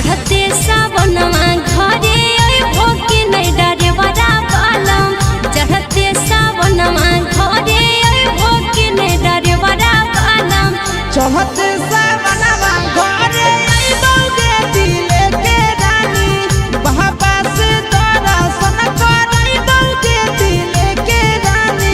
चढ़ते सावनमा घरे अइबो कि नै डरेवरा बालम चढ़ते सावनमा घरे अइबो कि नै डरेवरा बालम चढ़ते सावनमा घरे अइबो गे दिले के रानी बाबा से दर्शन करइबो गे दिले के रानी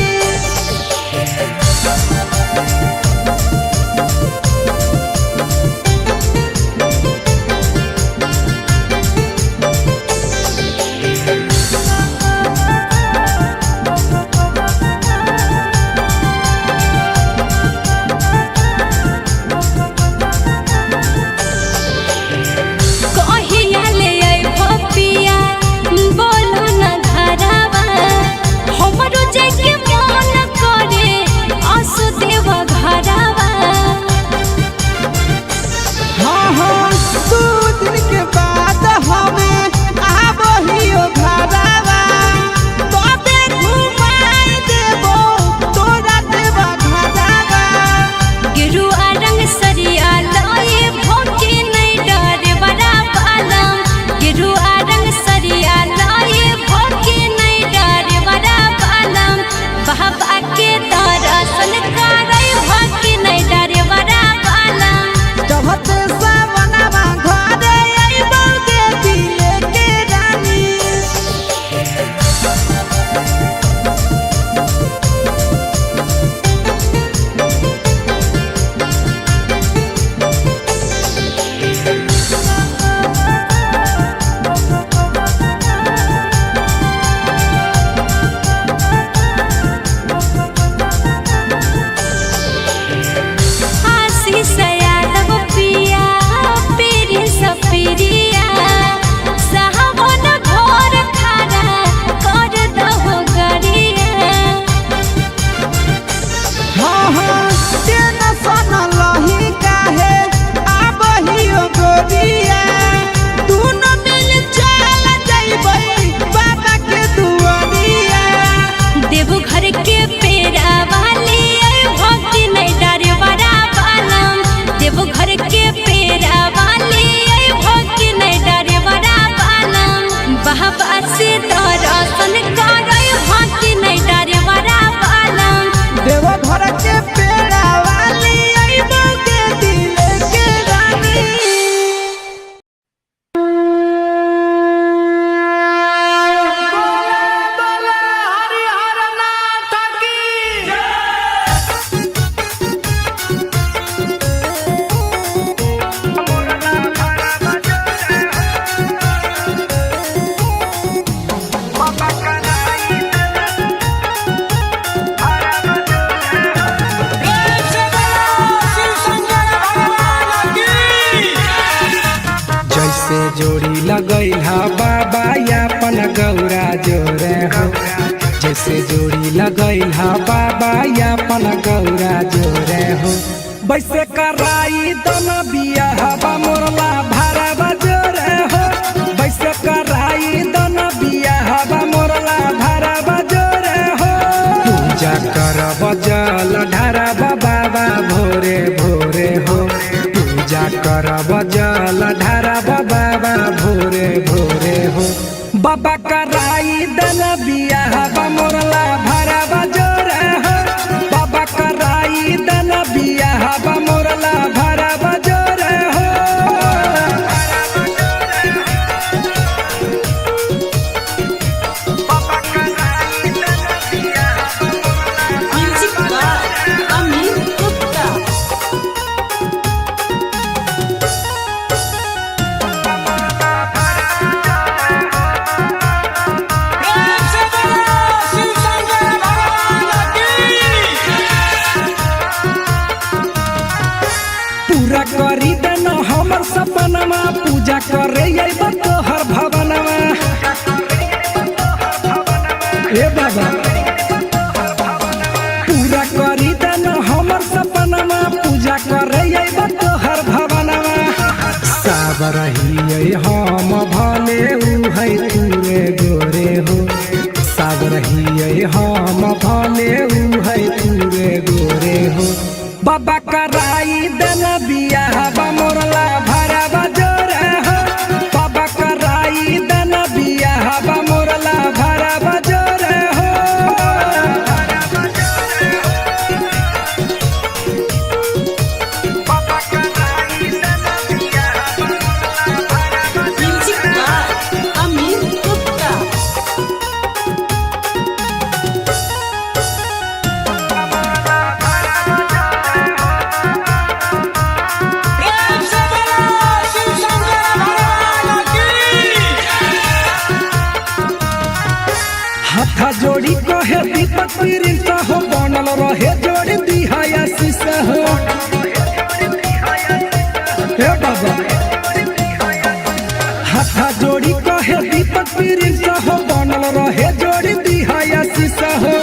जोड़ी लगैला बाबा यापन गौरा जोरे हो जैसे जोड़ी लगैला बाबा यापन गौरा जोरे हो वैसे कराई दन बियाह मोरला भारा जोरे हो वैसे कराई दन बियाह मोरला भारा जोरे हो पूजा करब जल ढारब बाबा भोरे भोरे हो पूजा करब जल ढारब बाबा भोरे भोरे हो बाबा कराई दन बियाह मोरला भारा जोरे हो बाबा कराई दन बियाह मोरला भारा जोरे हो बाबा कराई दन बियाह म्यूजिक बाय अमित गुप्ता करी देन हमर सपनमा पूजा करे तोहर भवनमा ए बाबा पूरा करी देन हमर सपनमा पूजा करे तोहर भवनमा सब रही हम भले उ है तूरे गोरे हो सब रही हम भले उ है तूरे गोरे हो बाबा कराई दन बियाह मोरला भारा जोरे हो हो हे बाबा हाथा जोड़ी कहे दीपक प्रिंस हो बनल रहे जोड़ी दिहाया शीशा हो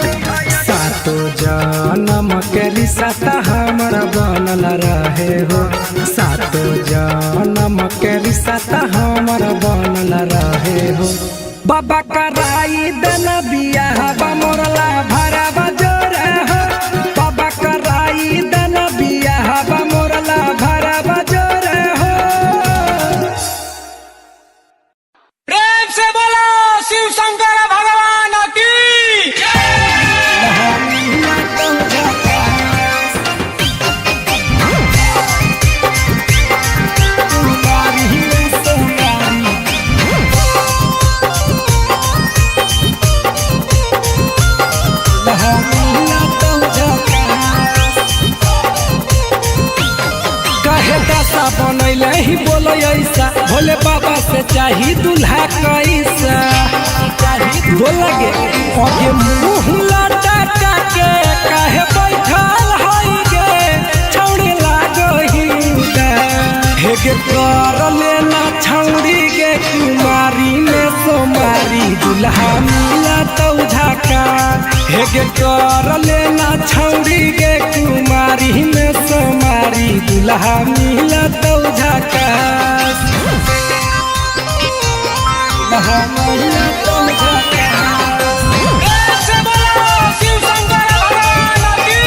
सातो जन्म के रिश्ता हमारा बनल रहे हो सातो जन्म के रिश्ता हमारा बनल रहे हो बाबा कराई देना बियाह बा मोरला भरा बजोर हो बाबा कराई देना बियाह बा मोरला भरा बजोर हो प्रेम से बोलो शिव शंकर भगवान की बनैले ही बोलो ऐसा भोले बाबा से चाही दूल्हा कैसा बोला गे आगे मुँह लटा के काहे बैठल हई गे छौड़ी लागही हेगे कर लेना छौड़ी गे कुमारी में सोमारी दूल्हा मिला तो झका हेगे कर लेना छौड़ी गे कुमारी में सोमारी दूल्हा मिला तो झका दूल्हा मिला तो झका प्रेम से बोलो शिव शंकर भगवान की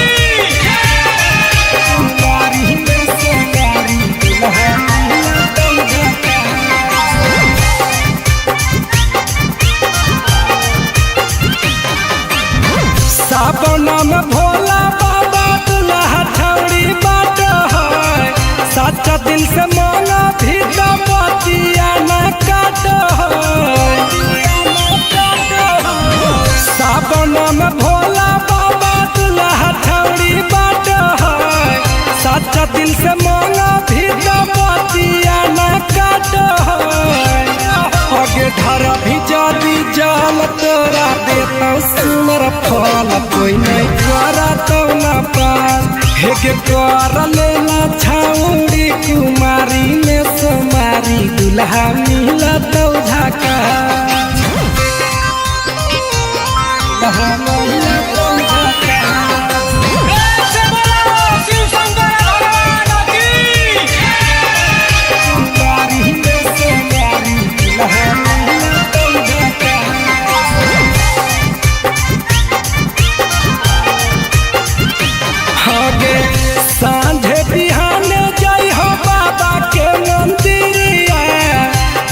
कुमारी में सोमारी दूल्हा मिला तो झका सावन में भोला बाबा दूल्हा छौड़ी बाट है सच्चा दिल से मांगा भी तो बतिया न काट सावन में भोला बाबा दूल्हा छौड़ी बाट है सच्चा दिल से मांगा भी तो बतिया न काट आगे धरा भी जादी जाल तोरा देता सुनर फल कोई नहीं करा तो न पास हेगे कर लेना छौड़ी कुमारी में सोमारी दूल्हा मिला तो झका दूल्हा मिला तो झका प्रेम से बोलो शिव शंकर भगवान की कुमारी में सोमारी दूल्हा मिला तो झका आगे सांझे बिहान जय हो बाबा के मंदिरिया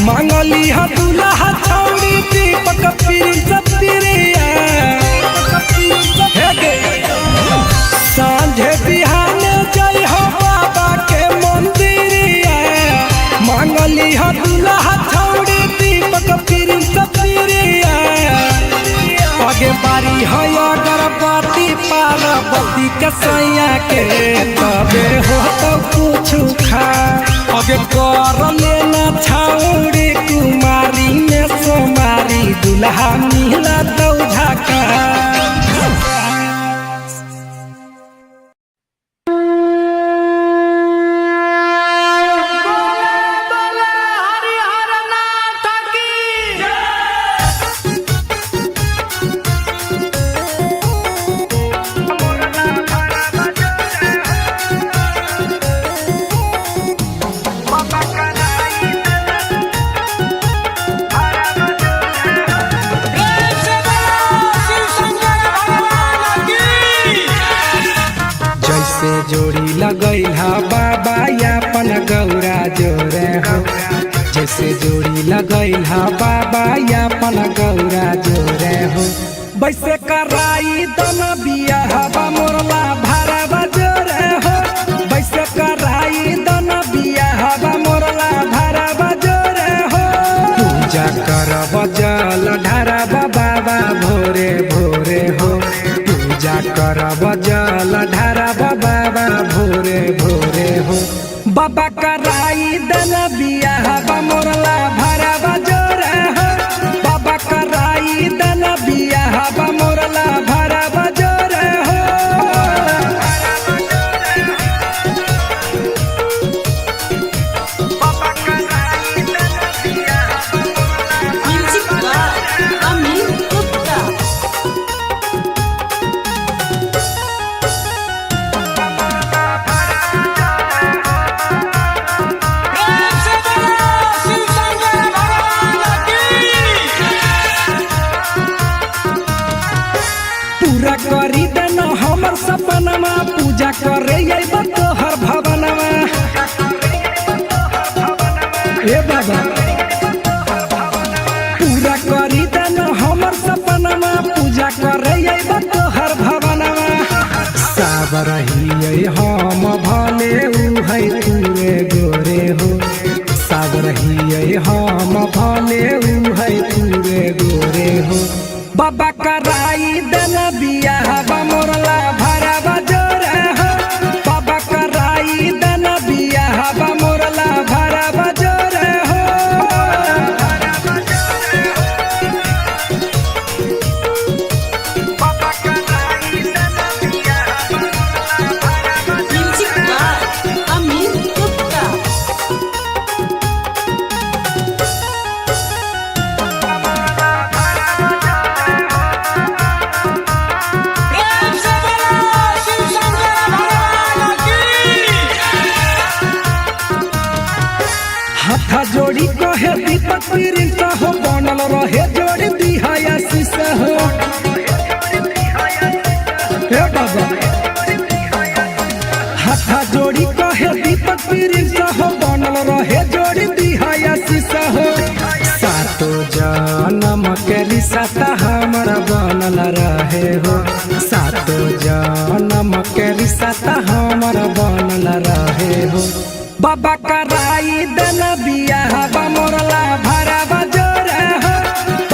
मांगली हा दूल्हा छौड़ी दीपक प्रिंस प्रिया सांझे बिहान जय हो बाबा के मंदिरिया मांगली हा दूल्हा छौड़ी दीपक प्रिंस प्रिया आगे बारी है अगरबत्ती पार्वती के सैया के तबे हो तो कुछ खा आगे कर लेना छौड़ी कुमारी में सोमारी दूल्हा मिला तो झका प्रेम से बोलो शिव शंकर भगवान की जैसे जोड़ी लगैल हा बाबा यापन गौरा जोरे हो जैसे जोड़ी लगैल हा बाबा यापन गौरा जोरे हो वैसे कराई दन बियाह बा मोरला भारा बजोरे हो वैसे कराई दन बियाह बा मोरला भारा बजोरे हो पूजा कर बजल ढारा बाबा भोरे भोरे हो पूजा कर बजल ढारा बाबा भोरे भोरे हो बाबा कराई दन बियाह बा मोरला भारा बजोरे हो बाबा कराई दन बियाह बा मोरला भारा बजोरे हो ए बाबा पूरा करी देन हमर सपनमा पूजा करे अइबा तोहर भवनमा सब रहिए हम भले उ है तूरे गोरे हो सब रहिए हम भले उ है तूरे गोरे हो बाबा कराई देन बियाह मोरला भरा बजोरे हो बाबा कराई देन बियाह मोरला भरा बजोरे हो म्यूजिक बाय अमित गुप्ता। प्रेम से बोलो शिव शंकर भगवान की हाथा जोड़ी कहे दीपक पीरिन हो बनल रहे जोड़ी दिहाया शीशा हो हे बाबा हाथा जोड़ी कहे दीपक पीरिन हो बनल रहे जोड़ी दिहाया शीशा हो सातो जन्म के रिश्ता हमारा बनल रहे हो सातो जन्म के रिश्ता हमारा बनल रहे हो बाबा कराई देन बियाह मोरला भरा बजोरे हो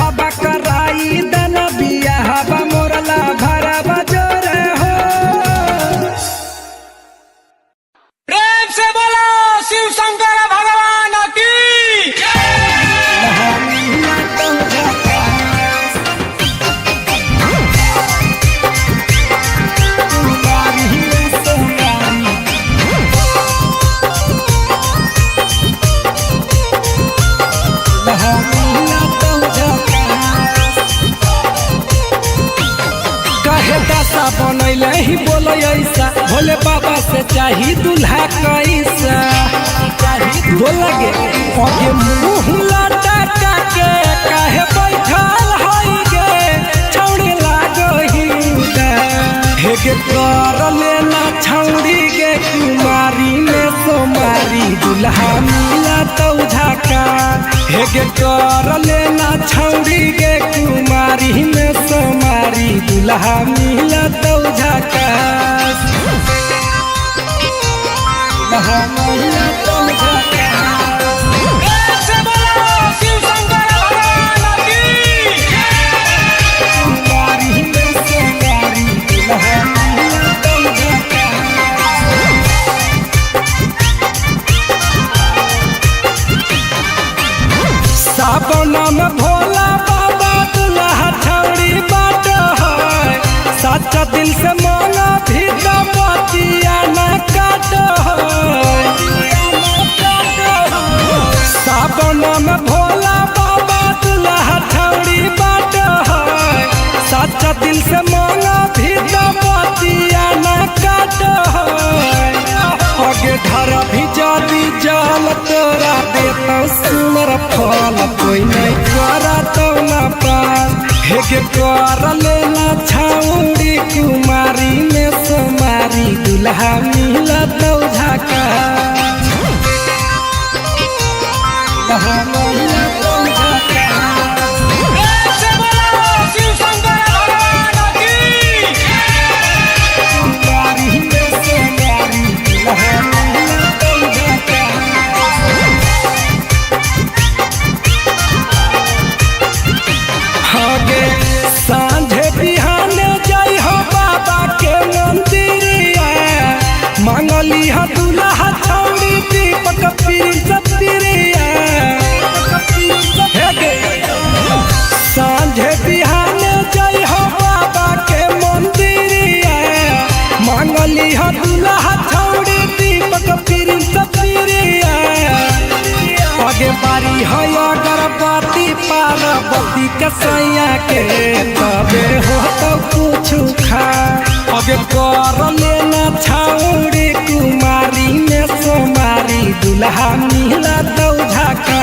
बाबा कराई देन बियाह मोरला भरा बजोरे हो प्रेम से बोलो शिव शंकर भगवान की कहे दासा बनैले ही बोले ऐसा भोले बाबा से चाही दूल्हा कैसा बोला गे आगे मुंह लटा के काहे बैठल हई गे छौड़ी लागही हे गे कर लेना छौड़ी गे कुमारी में सोमारी दूल्हा मिला तो झाका हे गे कर लेना छौड़ी गे कुमारी में सोमारी दूल्हा मिला तो झाका दूल्हा मिला तो झाका प्रेम से बोलो शिव शंकर भगवान की कुमारी में सोमारी दूल्हा मिला तो झाका सावन में भोला बाबा दूल्हा छौड़ी बाट है सच्चा दिल से मांगा भी तो बतिया न काट सावन में भोला बाबा दूल्हा छौड़ी बाट है सच्चा दिल से मांगा भी तो बतिया न काट आगे धरा भी जाती जाल तोरा देता सुनर फल कोई नहीं करा तो न पास हे गे कर लेना छौड़ी कुमारी में सोमारी दूल्हा मिला तो झाका दूल्हा मिला तो झाका प्रेम से बोलो शिव शंकर भगवान की कुमारी में सोमारी दूल्हा मिला तो झाका आगे सांझे बिहाने जाई हो बाबा के मंदिरिया मांगली हा दूल्हा छौड़ी दीपक पिरिया हे गे सांझे बिहाने जाई हो बाबा के मंदिरिया मांगली हा दूल्हा छौड़ी दीपक पिरिया आगे बारी है अगरबत्ती पार्वती के सैया के तबे हो तो कुछ खा आगे कर लेना छौड़ी कुमारी में सोमारी दूल्हा मिला तो झाका